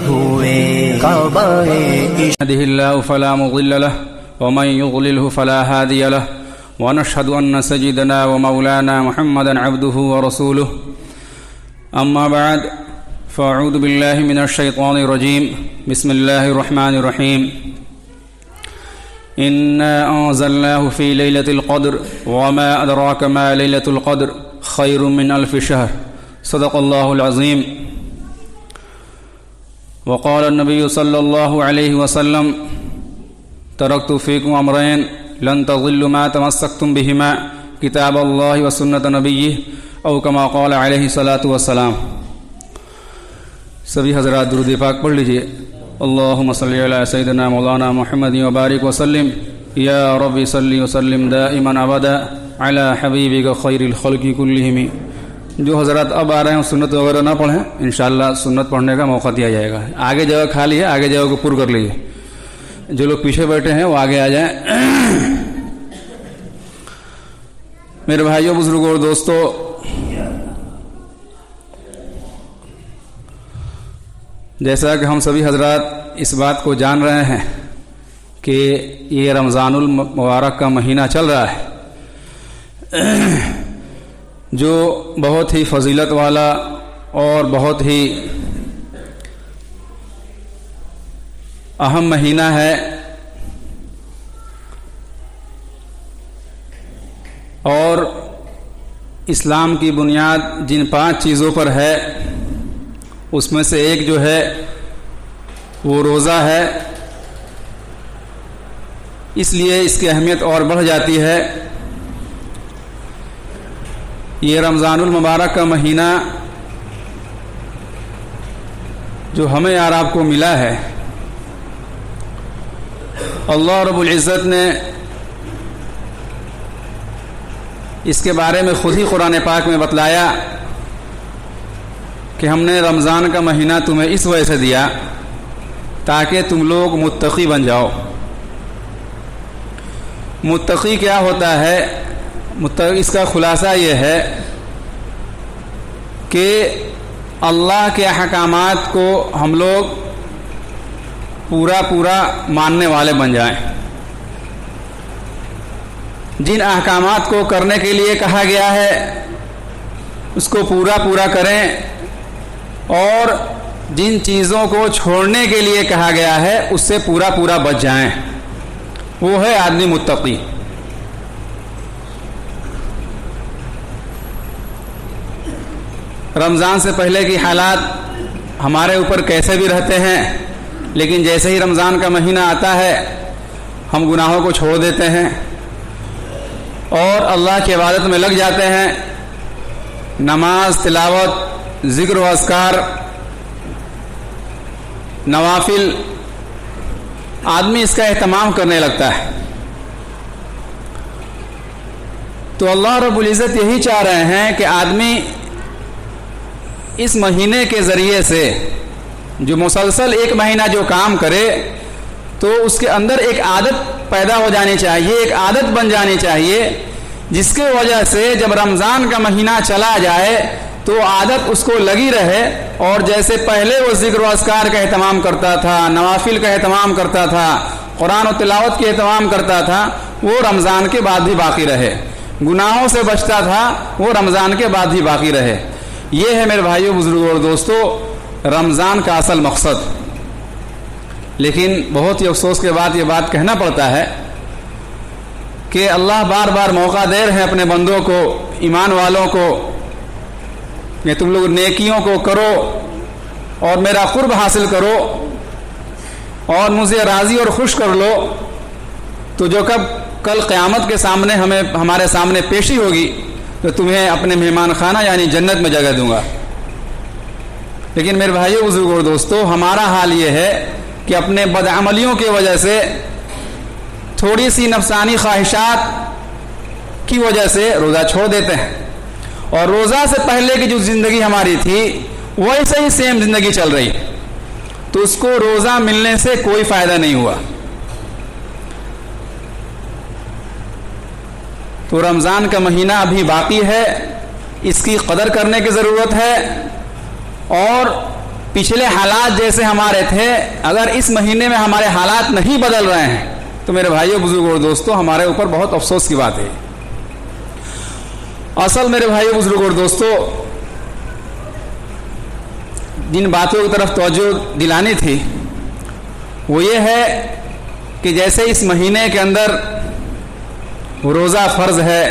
ہوئے کعبہ يهده الله فلا مضل له ومن يضلله فلا هادي له ونشهد أن سيدنا ومولانا محمدا عبده ورسوله أما بعد فأعوذ بالله من الشيطان الرجيم بسم الله الرحمن الرحيم إنا أنزلناه في ليلة القدر وما أدراك ما ليلة القدر خير من 1000 شهر صدق الله العظيم وقال النبي صلى الله عليه وسلم تركت فيكم أمرين لن تضلوا ما تمسكتم بهما كتاب الله وسنة نبيه او كما قال عليه الصلاة والسلام. سبھی حضرات درود پاک پڑھ لیجئے. اللهم صل على سيدنا مولانا محمد وبارك وسلم يا رب صل وسلم دائما ابدا على حبيبك خير الخلق كلهم. جو حضرات اب آ رہے ہیں سنت وغیرہ نہ پڑھیں، انشاءاللہ سنت پڑھنے کا موقع دیا جائے گا. آگے جگہ خالی ہے، آگے جگہ کو پر کر لیجیے. جو لوگ پیچھے بیٹھے ہیں وہ آگے آ جائیں. میرے بھائیوں، بزرگوں اور دوستو، جیسا کہ ہم سبھی حضرات اس بات کو جان رہے ہیں کہ یہ رمضان المبارک کا مہینہ چل رہا ہے، جو بہت ہی فضیلت والا اور بہت ہی اہم مہینہ ہے. اور اسلام کی بنیاد جن 5 چیزوں پر ہے اس میں سے ایک جو ہے وہ روزہ ہے. اس لیے اس کی اہمیت اور بڑھ جاتی ہے. یہ رمضان المبارک کا مہینہ جو ہمیں اور آپ کو ملا ہے، اللہ رب العزت نے اس کے بارے میں خود ہی قرآن پاک میں بتلایا کہ ہم نے رمضان کا مہینہ تمہیں اس وجہ سے دیا تاکہ تم لوگ متقی بن جاؤ. متقی کیا ہوتا ہے؟ اس کا خلاصہ یہ ہے کہ اللہ کے احکامات کو ہم لوگ پورا ماننے والے بن جائیں. جن احکامات کو کرنے کے لیے کہا گیا ہے اس کو پورا کریں، اور جن چیزوں کو چھوڑنے کے لیے کہا گیا ہے اس سے پورا بچ جائیں. وہ ہے آدمی متقی. رمضان سے پہلے کی حالات ہمارے اوپر کیسے بھی رہتے ہیں، لیکن جیسے ہی رمضان کا مہینہ آتا ہے ہم گناہوں کو چھوڑ دیتے ہیں اور اللہ کی عبادت میں لگ جاتے ہیں. نماز، تلاوت، ذکر و اذکار، نوافل، آدمی اس کا اہتمام کرنے لگتا ہے. تو اللہ رب العزت یہی چاہ رہے ہیں کہ آدمی اس مہینے کے ذریعے سے جو مسلسل ایک مہینہ جو کام کرے تو اس کے اندر ایک عادت پیدا ہو جانی چاہیے، ایک عادت بن جانی چاہیے، جس کے وجہ سے جب رمضان کا مہینہ چلا جائے تو عادت اس کو لگی رہے. اور جیسے پہلے وہ ذکر و اذکار کا اہتمام کرتا تھا، نوافل کا اہتمام کرتا تھا، قرآن و تلاوت کے اہتمام کرتا تھا، وہ رمضان کے بعد بھی باقی رہے. گناہوں سے بچتا تھا، وہ رمضان کے بعد بھی باقی رہے. یہ ہے میرے بھائیوں، بزرگوں اور دوستو رمضان کا اصل مقصد. لیکن بہت ہی افسوس کے بعد یہ بات کہنا پڑتا ہے کہ اللہ بار موقع دے رہے ہیں اپنے بندوں کو، ایمان والوں کو، کہ تم لوگ نیکیوں کو کرو اور میرا قرب حاصل کرو اور مجھے راضی اور خوش کر لو، تو جو کل قیامت کے سامنے ہمارے سامنے پیشی ہوگی تو تمہیں اپنے مہمان خانہ یعنی جنت میں جگہ دوں گا. لیکن میرے بھائیوں، بزرگوں اور دوستو، ہمارا حال یہ ہے کہ اپنے بدعملیوں کی وجہ سے، تھوڑی سی نفسانی خواہشات کی وجہ سے روزہ چھوڑ دیتے ہیں، اور روزہ سے پہلے کی جو زندگی ہماری تھی ویسے ہی سیم زندگی چل رہی ہے. تو اس کو روزہ ملنے سے کوئی فائدہ نہیں ہوا. تو رمضان کا مہینہ ابھی باقی ہے، اس کی قدر کرنے کی ضرورت ہے. اور پچھلے حالات جیسے ہمارے تھے اگر اس مہینے میں ہمارے حالات نہیں بدل رہے ہیں تو میرے بھائیوں بزرگوں اور دوستوں ہمارے اوپر بہت افسوس کی بات ہے. اصل میرے بھائیوں بزرگوں اور دوستوں جن باتوں کی طرف توجہ دلانی تھی وہ یہ ہے کہ جیسے اس مہینے کے اندر روزہ فرض ہے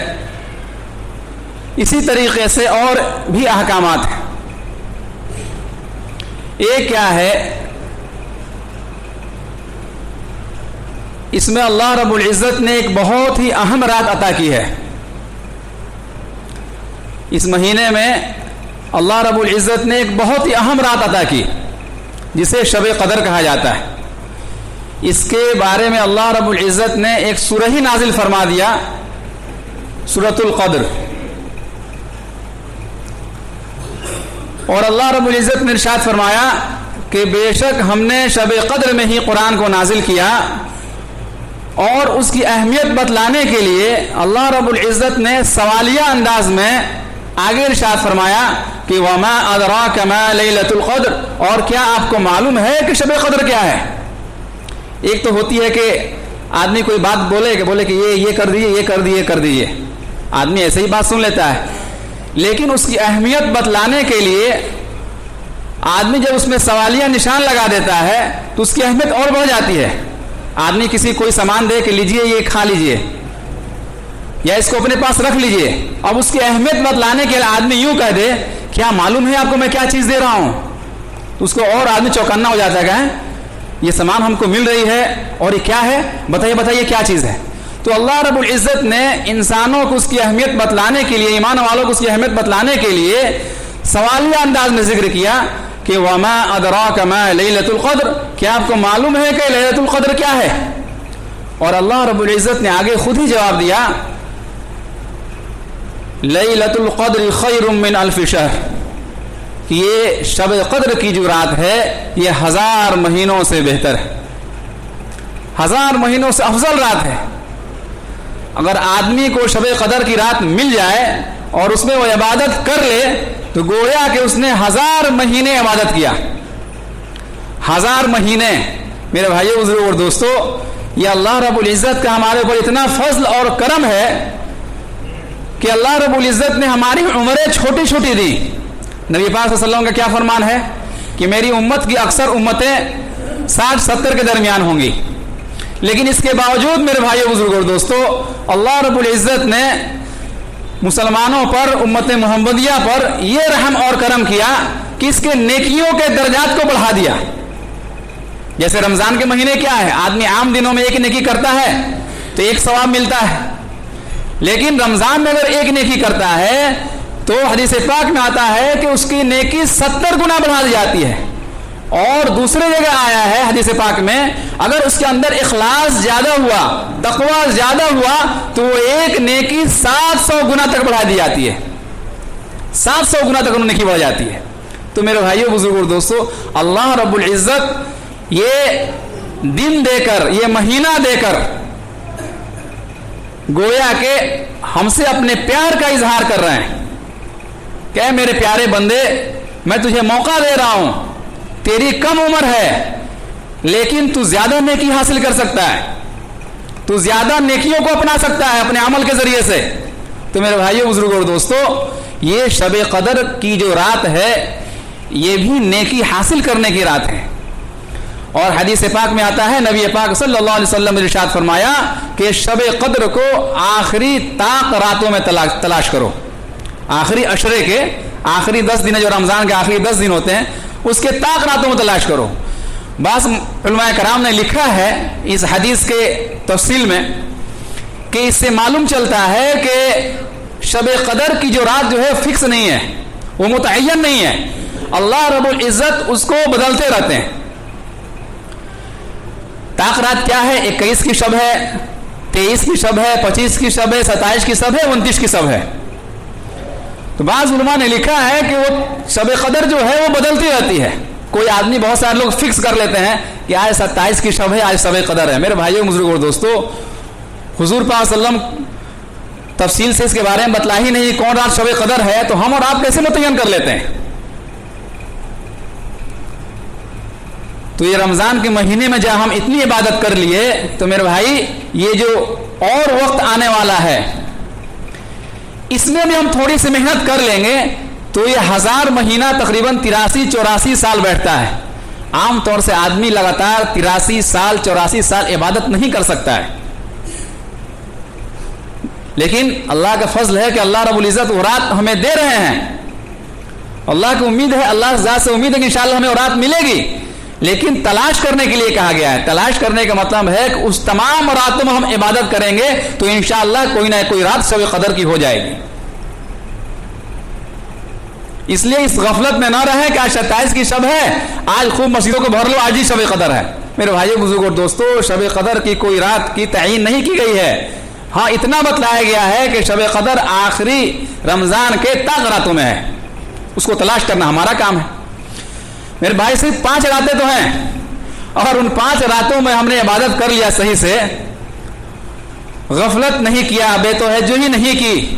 اسی طریقے سے اور بھی احکامات ہیں. ایک کیا ہے اس میں اللہ رب العزت نے ایک بہت ہی اہم رات عطا کی ہے. اس مہینے میں اللہ رب العزت نے ایک بہت ہی اہم رات عطا کی جسے شب قدر کہا جاتا ہے. اس کے بارے میں اللہ رب العزت نے ایک سورہ ہی نازل فرما دیا سورۃ القدر. اور اللہ رب العزت نے ارشاد فرمایا کہ بے شک ہم نے شب قدر میں ہی قرآن کو نازل کیا اور اس کی اہمیت بتلانے کے لیے اللہ رب العزت نے سوالیہ انداز میں آگے ارشاد فرمایا کہ وما ادراک ما لیلۃ القدر، اور کیا آپ کو معلوم ہے کہ شب قدر کیا ہے. ایک تو ہوتی ہے کہ آدمی کوئی بات بولے کہ یہ کر دیجیے یہ کر دیجیے آدمی ایسے ہی بات سن لیتا ہے، لیکن اس کی اہمیت بتلانے کے لیے آدمی جب اس میں سوالیہ نشان لگا دیتا ہے تو اس کی اہمیت اور بڑھ جاتی ہے. آدمی کسی کوئی سامان دے کہ لیجئے یہ کھا لیجئے یا اس کو اپنے پاس رکھ لیجئے، اب اس کی اہمیت بتلانے کے لیے آدمی یوں کہہ دے کیا معلوم ہے آپ کو میں کیا چیز دے رہا ہوں، تو اس کو اور آدمی چوکنا ہو جاتا ہے کہ یہ سامان ہم کو مل رہی ہے اور یہ کیا ہے، بتائیے کیا چیز ہے. تو اللہ رب العزت نے انسانوں کو اس کی اہمیت بتلانے کے لیے، ایمان والوں کو اس کی اہمیت بتلانے کے لیے سوالیہ انداز میں ذکر کیا کہ وما ادراک ما لیلۃ القدر، کیا آپ کو معلوم ہے کہ لیلۃ القدر کیا ہے. اور اللہ رب العزت نے آگے خود ہی جواب دیا لیلۃ القدر خیر من الف شہر، یہ شب قدر کی جو رات ہے یہ 1000 مہینوں سے بہتر ہے، 1000 مہینوں سے افضل رات ہے. اگر آدمی کو شب قدر کی رات مل جائے اور اس میں وہ عبادت کر لے تو گویا کہ اس نے 1000 مہینے عبادت کیا. 1000 مہینے میرے بھائیوں بزرگوں اور دوستو، یہ اللہ رب العزت کا ہمارے اوپر اتنا فضل اور کرم ہے کہ اللہ رب العزت نے ہماری عمریں چھوٹی چھوٹی دی. نبی پاک صلی اللہ علیہ وسلم کا کیا فرمان ہے کہ میری امت کی اکثر امتیں 60-70 کے درمیان ہوں گی، لیکن اس کے باوجود میرے بھائیوں بزرگوں اور دوستو اللہ رب العزت نے مسلمانوں پر، امت محمدیہ پر یہ رحم اور کرم کیا کہ اس کے نیکیوں کے درجات کو بڑھا دیا. جیسے رمضان کے مہینے کیا ہے، آدمی عام دنوں میں ایک نیکی کرتا ہے تو 1 ثواب ملتا ہے، لیکن رمضان میں اگر ایک نیکی کرتا ہے تو حدیث پاک میں آتا ہے کہ اس کی نیکی 70 گنا بڑھا دی جاتی ہے. اور دوسرے جگہ آیا ہے حدیث پاک میں اگر اس کے اندر اخلاص زیادہ ہوا، تقوی زیادہ ہوا تو وہ ایک نیکی 700 گنا تک بڑھا دی جاتی ہے، 700 گنا تک نیکی بڑھ جاتی ہے. تو میرے بھائیوں بزرگوں اور دوستو اللہ رب العزت یہ دن دے کر، یہ مہینہ دے کر گویا کہ ہم سے اپنے پیار کا اظہار کر رہے ہیں کہ اے میرے پیارے بندے میں تجھے موقع دے رہا ہوں، تیری کم عمر ہے لیکن تو زیادہ نیکی حاصل کر سکتا ہے، تو زیادہ نیکیوں کو اپنا سکتا ہے اپنے عمل کے ذریعے سے. تو میرے بھائیوں بزرگوں اور دوستو یہ شب قدر کی جو رات ہے یہ بھی نیکی حاصل کرنے کی رات ہے. اور حدیث پاک میں آتا ہے نبی پاک صلی اللہ علیہ وسلم نے ارشاد فرمایا کہ شب قدر کو آخری طاق راتوں میں تلاش کرو. آخری عشرے کے آخری 10 دن جو رمضان کے آخری 10 دن ہوتے ہیں اس کے طاق راتوں میں تلاش کرو. بعض علماء کرام نے لکھا ہے اس حدیث کے تفصیل میں کہ اس سے معلوم چلتا ہے کہ شب قدر کی جو رات جو ہے فکس نہیں ہے، وہ متعین نہیں ہے، اللہ رب العزت اس کو بدلتے رہتے ہیں. طاق رات کیا ہے؟ 21 کی شب ہے، 23 کی شب ہے، 25 کی شب ہے، 27 کی شب ہے، 29 کی شب ہے. تو بعض علماء نے لکھا ہے کہ وہ شب قدر جو ہے وہ بدلتی رہتی ہے. کوئی آدمی، بہت سارے لوگ فکس کر لیتے ہیں کہ آج 27 کی شب ہے، آج شب قدر ہے. میرے بھائیوں بزرگوں اور دوستو حضور پاک صلی اللہ علیہ وسلم تفصیل سے اس کے بارے میں بتلا ہی نہیں کون رات شب قدر ہے، تو ہم اور آپ کیسے متعین کر لیتے ہیں؟ تو یہ رمضان کے مہینے میں جب ہم اتنی عبادت کر لیے تو میرے بھائی یہ جو اور وقت آنے والا ہے اس میں بھی ہم تھوڑی سی محنت کر لیں گے تو یہ 1000 مہینہ تقریباً 83-84 سال بیٹھتا ہے. عام طور سے آدمی لگاتار 83 سال 84 سال عبادت نہیں کر سکتا ہے, لیکن اللہ کا فضل ہے کہ اللہ رب العزت وہ رات ہمیں دے رہے ہیں. اللہ کی امید ہے, اللہ ذات سے امید ہے کہ انشاءاللہ ہمیں وہ رات ملے گی, لیکن تلاش کرنے کے لیے کہا گیا ہے. تلاش کرنے کا مطلب ہے کہ اس تمام راتوں میں ہم عبادت کریں گے تو انشاءاللہ کوئی نہ کوئی رات شب قدر کی ہو جائے گی. اس لیے اس غفلت میں نہ رہیں کہ آج 27 کی شب ہے, آج خوب مسجدوں کو بھر لو, آج ہی شب قدر ہے. میرے بھائیو بزرگوں اور دوستو, شب قدر کی کوئی رات کی تعین نہیں کی گئی ہے. ہاں اتنا بتلایا گیا ہے کہ شب قدر آخری رمضان کے تاک راتوں میں ہے, اس کو تلاش کرنا ہمارا کام ہے. میرے بھائی صرف 5 راتیں تو ہیں, اور ان 5 راتوں میں ہم نے عبادت کر لیا صحیح سے, غفلت نہیں کیا, بے توجہی نہیں کی,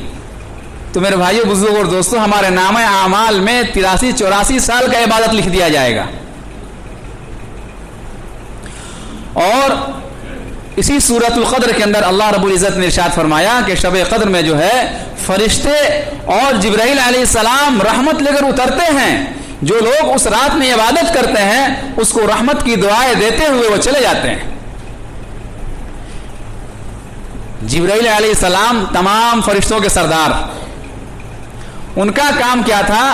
تو میرے بھائیو بزرگوں اور دوستو ہمارے نامہ اعمال میں 83-84 سال کا عبادت لکھ دیا جائے گا. اور اسی سورۃ القدر کے اندر اللہ رب العزت نے ارشاد فرمایا کہ شب قدر میں جو ہے فرشتے اور جبرائیل علیہ السلام رحمت لے کر اترتے ہیں. جو لوگ اس رات میں عبادت کرتے ہیں اس کو رحمت کی دعائیں دیتے ہوئے وہ چلے جاتے ہیں. جبرائیل علیہ السلام تمام فرشتوں کے سردار, ان کا کام کیا تھا؟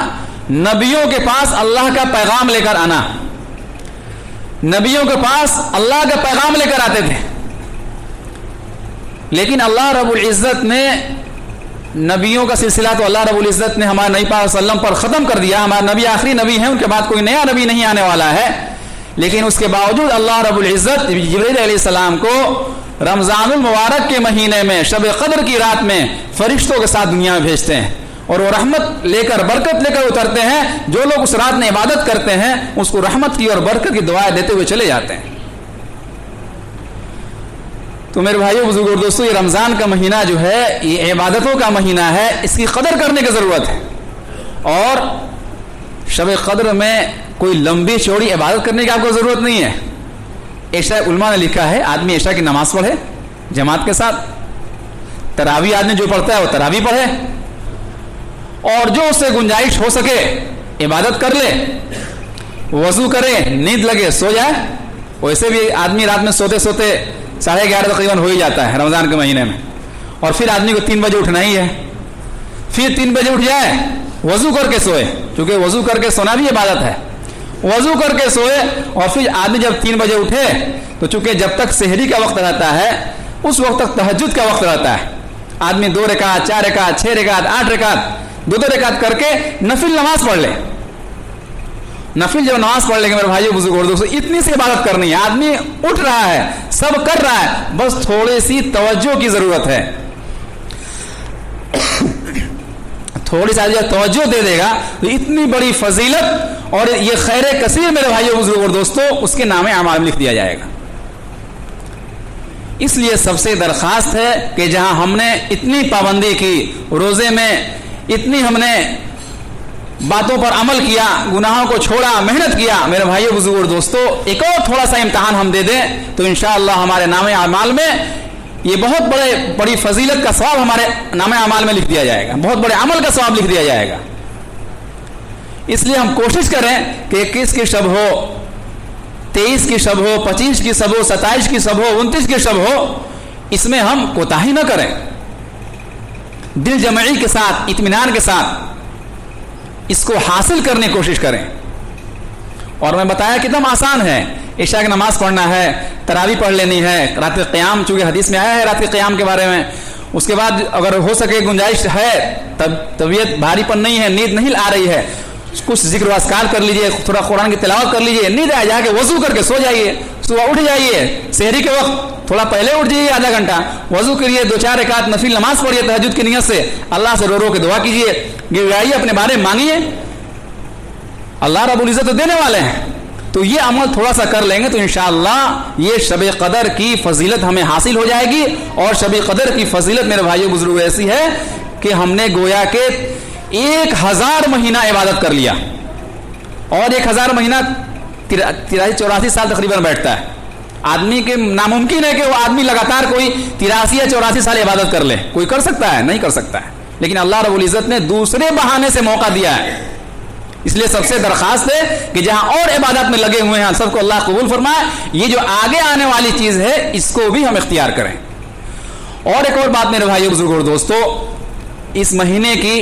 نبیوں کے پاس اللہ کا پیغام لے کر آنا. نبیوں کے پاس اللہ کا پیغام لے کر آتے تھے, لیکن اللہ رب العزت نے نبیوں کا سلسلہ تو اللہ رب العزت نے ہمارے نبی پاک صلی اللہ علیہ وسلم پر ختم کر دیا. ہمارے نبی آخری نبی ہیں, ان کے بعد کوئی نیا نبی نہیں آنے والا ہے, لیکن اس کے باوجود اللہ رب العزت جبرائیل علیہ السلام کو رمضان المبارک کے مہینے میں شب قدر کی رات میں فرشتوں کے ساتھ دنیا میں بھیجتے ہیں, اور وہ رحمت لے کر برکت لے کر اترتے ہیں. جو لوگ اس رات میں عبادت کرتے ہیں اس کو رحمت کی اور برکت کی دعائیں دیتے ہوئے چلے جاتے ہیں. تو میرے بھائیو بزرگوں اور دوستو, یہ رمضان کا مہینہ جو ہے یہ عبادتوں کا مہینہ ہے, اس کی قدر کرنے کی ضرورت ہے. اور شب قدر میں کوئی لمبی چوڑی عبادت کرنے کی آپ کو ضرورت نہیں ہے. عشاء علماء نے لکھا ہے آدمی عشاء کی نماز پڑھے جماعت کے ساتھ, تراویح آدمی جو پڑھتا ہے وہ تراویح پڑھے, اور جو اس سے گنجائش ہو سکے عبادت کر لے, وضو کرے, نیند لگے سو جائے. ویسے بھی آدمی رات میں سوتے سوتے 11:30 تقریباً ہو ہی جاتا ہے رمضان کے مہینے میں, اور پھر آدمی کو 3 بجے اٹھنا ہی ہے. پھر 3 بجے اٹھ جائے, وضو کر کے سوئے, کیونکہ وضو کر کے سونا بھی عبادت ہے. وضو کر کے سوئے, اور پھر آدمی جب 3 بجے اٹھے تو چونکہ جب تک سحری کا وقت رہتا ہے اس وقت تک تہجد کا وقت رہتا ہے. آدمی 2 رکعت 4 رکعت 6 رکعت 8 رکعت 2 رکعت کر کے نفل نماز پڑھ لے. نفل جب نماز پڑھ لے گا میرے بھائیو بزرگوں اور دوستو, اتنی سی عبادت کرنی ہے. آدمی اٹھ رہا ہے, سب کر رہا ہے, بس تھوڑی سی توجہ کی ضرورت ہے. تھوڑی سی توجہ دے دے گا تو اتنی بڑی فضیلت اور یہ خیر کثیر میرے بھائیو بزرگوں اور دوستو اس کے نام اعمال میں لکھ دیا جائے گا. اس لیے سب سے درخواست ہے کہ جہاں ہم نے اتنی پابندی کی, روزے میں اتنی ہم نے باتوں پر عمل کیا, گناہوں کو چھوڑا, محنت کیا, میرے بھائیو بزرگوں اور دوستو ایک اور تھوڑا سا امتحان ہم دے دیں تو انشاءاللہ ہمارے نام اعمال میں یہ بہت بڑی فضیلت کا ثواب ہمارے نام اعمال میں لکھ دیا جائے گا, بہت بڑے عمل کا ثواب لکھ دیا جائے گا. اس لیے ہم کوشش کریں کہ 21 کی شب ہو, 23 کی شب ہو, 25 کی شب ہو, 27 کی شب ہو, 29 کی شب ہو, اس میں ہم کوتاہی نہ کریں. دل جمعی کے ساتھ, اطمینان کے ساتھ اس کو حاصل کرنے کی کوشش کریں. اور میں بتایا کتنا آسان ہے, عشاء کی نماز پڑھنا ہے, تراویح پڑھ لینی ہے, رات قیام چونکہ حدیث میں آیا ہے رات قیام کے بارے میں. اس کے بعد اگر ہو سکے گنجائش ہے, طبیعت بھاری پن نہیں ہے, نیند نہیں آ رہی ہے, کچھ ذکر و اذکار کر لیجئے, تھوڑا قرآن کی تلاوت کر لیجئے, نیند آ جا کے وضو کر کے سو جائیے. صبح اٹھ جائیے, سحری کے وقت تھوڑا پہلے اٹھ جائیے, آدھا گھنٹہ وضو کریے, 2-4 رکعت نفل نماز پڑھیے تہجد کی نیت سے, اللہ سے رو رو کے دعا کیجیے, گڑائیے, اپنے بارے میں مانگیے, اللہ رب العزت دینے والے ہیں. تو یہ عمل تھوڑا سا کر لیں گے تو انشاءاللہ یہ شب قدر کی فضیلت ہمیں حاصل ہو جائے گی. اور شب قدر کی فضیلت میرے بھائیو بزرگوں ایسی ہے کہ ہم نے گویا کہ 1000 مہینہ عبادت کر لیا, اور 1000 مہینہ 83-84 سال تقریباً بیٹھتا ہے. آدمی کے ناممکن ہے کہ وہ آدمی لگاتار کوئی 83 یا 84 سال عبادت کر لے. کوئی کر سکتا ہے؟ نہیں کر سکتا ہے. لیکن اللہ رب العزت نے دوسرے بہانے سے موقع دیا ہے. اس لیے سب سے درخواست ہے کہ جہاں اور عبادت میں لگے ہوئے ہیں سب کو اللہ قبول فرمائے. یہ جو آگے آنے والی چیز ہے اس کو بھی ہم اختیار کریں. اور ایک اور بات میرے بھائیو بزرگوں اور دوستو, اس مہینے کی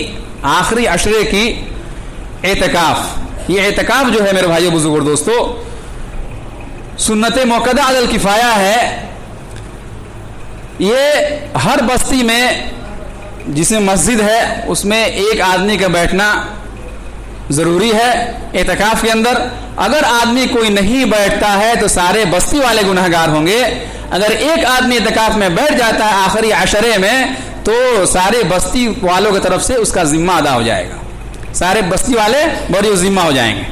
آخری عشرے کی اعتکاف, یہ اعتکاف جو ہے میرے بھائیو بزرگوں اور دوستو سنت موقدہ علی الکفایہ ہے. یہ ہر بستی میں جس میں مسجد ہے اس میں ایک آدمی کا بیٹھنا ضروری ہے اعتکاف کے اندر. اگر آدمی کوئی نہیں بیٹھتا ہے تو سارے بستی والے گنہگار ہوں گے. اگر ایک آدمی اعتکاف میں بیٹھ جاتا ہے آخری عشرے میں تو سارے بستی والوں کی طرف سے اس کا ذمہ ادا ہو جائے گا. سارے بستی والے بڑی ذمہ ہو جائیں گے.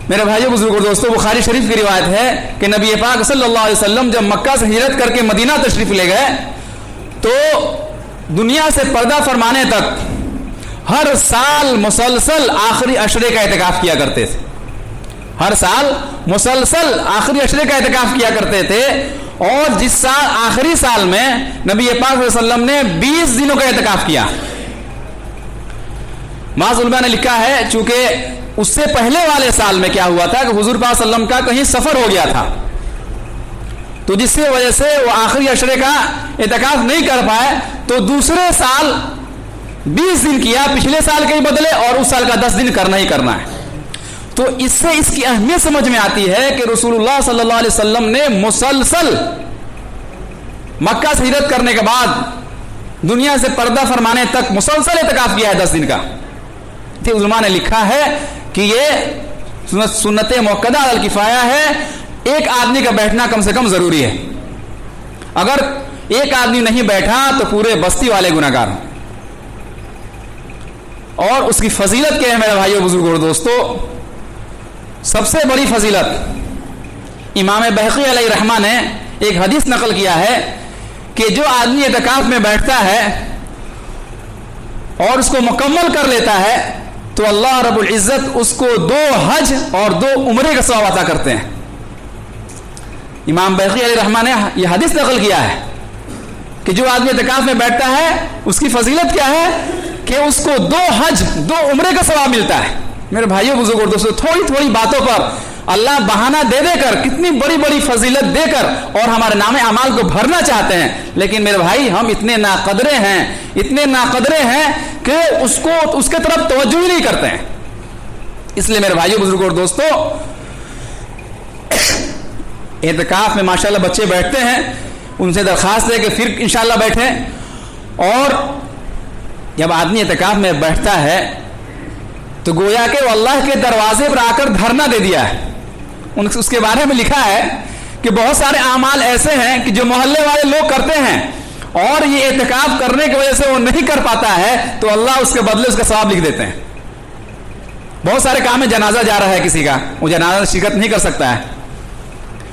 میرے بھائیو بزرگوں دوستو, بخاری شریف کی روایت ہے کہ نبی پاک صلی اللہ علیہ وسلم جب مکہ سے ہجرت کر کے مدینہ تشریف لے گئے تو دنیا سے پردہ فرمانے تک ہر سال مسلسل آخری عشرے کا اعتکاف کیا کرتے تھے. ہر سال مسلسل آخری عشرے کا اعتکاف کیا کرتے تھے. اور جس سال آخری سال میں نبی پاک صلی اللہ علیہ وسلم نے 20 دنوں کا اعتکاف کیا. بعض علماء نے لکھا ہے چونکہ اس سے پہلے والے سال میں کیا ہوا تھا کہ حضور پاک صلی اللہ علیہ وسلم کا کہیں سفر ہو گیا تھا, تو جس کی وجہ سے وہ آخری عشرے کا اعتکاف نہیں کر پائے, تو دوسرے سال 20 دن کیا, پچھلے سال کے ہی بدلے, اور اس سال کا 10 دن کرنا ہی کرنا ہے. تو اس سے اس کی اہمیت سمجھ میں آتی ہے کہ رسول اللہ صلی اللہ علیہ وسلم نے مسلسل مکہ سے ہجرت کرنے کے بعد دنیا سے پردہ فرمانے تک مسلسل اعتکاف کیا ہے 10 دن کا. علماء نے لکھا ہے کہ یہ سنت موقدہ علی الکفایہ ہے. ایک آدمی کا بیٹھنا کم سے کم ضروری ہے. اگر ایک آدمی نہیں بیٹھا تو پورے بستی والے گناہگار ہیں. اور اس کی فضیلت کیا ہے میرے بھائیو بزرگوں اور دوستو, سب سے بڑی فضیلت امام بہقی علیہ رحمہ نے ایک حدیث نقل کیا ہے کہ جو آدمی اعتکاف میں بیٹھتا ہے اور اس کو مکمل کر لیتا ہے تو اللہ رب العزت اس کو 2 حج اور 2 عمرے کا ثواب عطا کرتے ہیں. امام بہقی علیہ رحمہ نے یہ حدیث نقل کیا ہے کہ جو آدمی اعتکاف میں بیٹھتا ہے اس کی فضیلت کیا ہے کہ اس کو 2 حج 2 عمرے کا ثواب ملتا ہے. میرے بھائیوں بزرگوں دوستوں, تھوڑی تھوڑی باتوں پر اللہ بہانہ دے دے کر کتنی بڑی بڑی فضیلت دے کر اور ہمارے نام اعمال کو بھرنا چاہتے ہیں. لیکن میرے بھائی ہم اتنے ناقدرے ہیں کہ اس کے طرف توجہ ہی نہیں کرتے ہیں. اس لیے میرے بھائیوں بزرگوں اور دوستوں, اعتکاف میں ماشاءاللہ بچے بیٹھتے ہیں, ان سے درخواست ہے کہ پھر انشاءاللہ بیٹھیں. اور جب آدمی اعتکاف میں بیٹھتا ہے تو گویا کہ وہ اللہ کے دروازے پر آ کر دھرنا دے دیا ہے. اس کے بارے میں لکھا ہے کہ بہت سارے اعمال ایسے ہیں کہ جو محلے والے لوگ کرتے ہیں اور یہ اعتکاف کرنے کی وجہ سے وہ نہیں کر پاتا ہے تو اللہ اس کے بدلے اس کا ثواب لکھ دیتے ہیں. بہت سارے کام میں جنازہ جا رہا ہے کسی کا, وہ جنازہ شرکت نہیں کر سکتا ہے.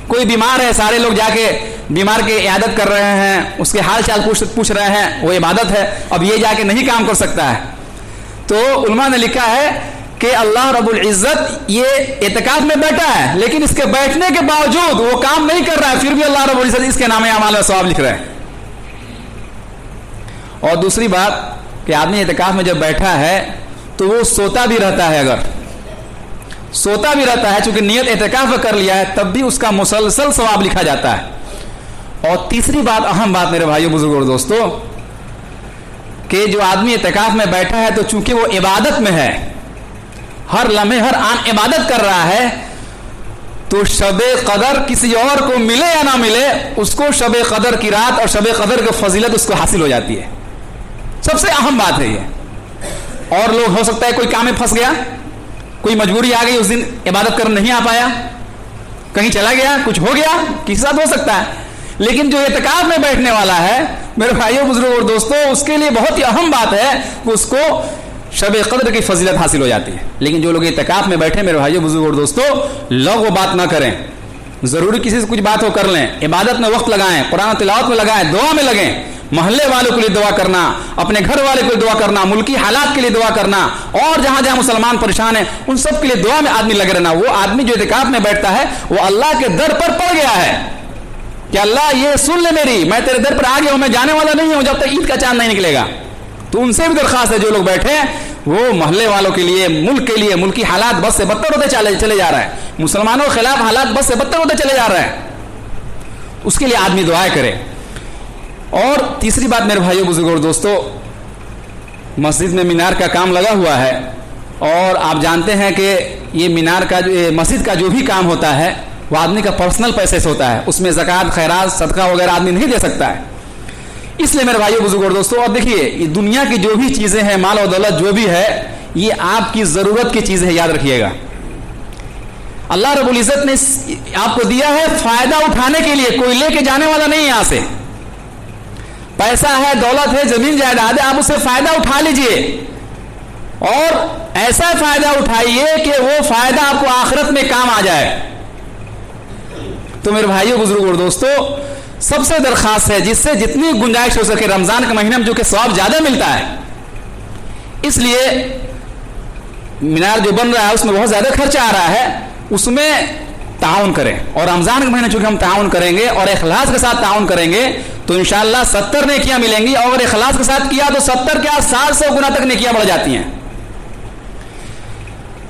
کوئی بیمار ہے, سارے لوگ جا کے بیمار کی عیادت کر رہے ہیں, اس کے حال چال پوچھ رہے ہیں, وہ عبادت ہے. اب یہ جا کے نہیں کام کر سکتا ہے. تو علماء نے لکھا ہے کہ اللہ رب العزت یہ اعتکاف میں بیٹھا ہے لیکن اس کے بیٹھنے کے باوجود وہ کام نہیں کر رہا ہے, پھر بھی اللہ رب العزت اس کے نام اعمال میں ثواب لکھ رہا ہے. اور دوسری بات کہ آدمی اعتکاف میں جب بیٹھا ہے تو وہ سوتا بھی رہتا ہے. اگر سوتا بھی رہتا ہے چونکہ نیت اعتکاف میں کر لیا ہے تب بھی اس کا مسلسل ثواب لکھا جاتا ہے. اور تیسری بات, اہم بات میرے بھائیوں بزرگوں اور دوستوں, کہ جو آدمی اعتکاف میں بیٹھا ہے تو چونکہ وہ عبادت میں ہے, ہر لمحے ہر آن عبادت کر رہا ہے, تو شب قدر کسی اور کو ملے یا نہ ملے اس کو شب قدر کی رات اور شب قدر کی فضیلت اس کو حاصل ہو جاتی ہے. سب سے اہم بات ہے یہ. اور لوگ ہو سکتا ہے کوئی کام میں پھنس گیا, کوئی مجبوری آ گئی, اس دن عبادت کرنے نہیں آ پایا, کہیں چلا گیا, کچھ ہو گیا, کسی ساتھ ہو سکتا ہے. لیکن جو اعتکاف میں بیٹھنے والا ہے میرے بھائیوں بزرگوں اور دوستوں, اس کے لیے بہت ہی اہم بات ہے کہ اس کو شب قدر کی فضیلت حاصل ہو جاتی ہے. لیکن جو لوگ اعتکاف میں بیٹھے میرے بھائیوں بزرگوں اور دوستوں, لغو بات نہ کریں. ضروری کسی سے کچھ بات ہو کر لیں, عبادت میں وقت لگائیں, قرآن تلاوت میں لگائیں, دعا میں لگیں, محلے والوں کے لیے دعا کرنا, اپنے گھر والے کے لیے دعا کرنا, ملکی حالات کے لیے دعا کرنا, اور جہاں جہاں مسلمان پریشان ہیں ان سب کے لیے دعا میں آدمی لگے رہنا. وہ آدمی جو اعتکاف میں بیٹھتا ہے وہ اللہ کے در پر پڑ گیا ہے کہ اللہ یہ سن لے میری, میں تیرے در پر آ گیا ہوں, میں جانے والا نہیں ہوں جب تک عید کا چاند نہیں نکلے گا. تو ان سے بھی درخواست ہے جو لوگ بیٹھے وہ محلے والوں کے لیے, ملک کے لیے, ملکی حالات بس سے بدتر ہوتے چلے جا رہا ہے, مسلمانوں کے خلاف حالات بس سے بدتر ہوتے چلے جا رہے ہیں, اس کے لیے آدمی دعائیں کرے. اور تیسری بات میرے بھائیوں بزرگوں اور دوستو, مسجد میں مینار کا کام لگا ہوا ہے, اور آپ جانتے ہیں کہ یہ مینار کا مسجد کا جو بھی کام ہوتا ہے وہ آدمی کا پرسنل پیسے سے ہوتا ہے, اس میں زکوٰۃ, خیرات, صدقہ وغیرہ آدمی نہیں دے سکتا ہے. اس لیے میرے بھائیوں بزرگوں اور دوستو, اور دیکھیے یہ دنیا کی جو بھی چیزیں ہیں, مال و دولت جو بھی ہے, یہ آپ کی ضرورت کی چیزیں ہیں, یاد رکھیے گا. اللہ رب العزت نے آپ کو دیا ہے فائدہ اٹھانے کے لیے, کوئی لے کے جانے والا نہیں ہے یہاں سے. پیسہ ہے, دولت ہے, زمین جائیداد ہے, آپ اس سے فائدہ اٹھا لیجئے, اور ایسا فائدہ اٹھائیے کہ وہ فائدہ آپ کو آخرت میں کام آ جائے. تو میرے بھائیوں بزرگوں اور دوستو, سب سے درخواست ہے جس سے جتنی گنجائش ہو سکے, رمضان کے مہینے میں جو کہ ثواب زیادہ ملتا ہے, اس لیے مینار جو بن رہا ہے اس میں بہت زیادہ خرچہ آ رہا ہے, اس میں تعاون کریں. اور رمضان کے مہینے چونکہ ہم تعاون کریں گے اور اخلاص کے ساتھ تعاون کریں گے تو انشاءاللہ 70 نیکیاں ملیں گی, اور اخلاص کے ساتھ کیا تو 70 کیا 700 گنا تک نیکیاں بڑھ جاتی ہیں.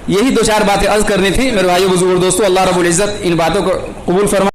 یہی 2-4 باتیں عرض کرنی تھی میرے بھائیوں بزرگوں دوستوں. اللہ رب العزت ان باتوں کو قبول فرمائے.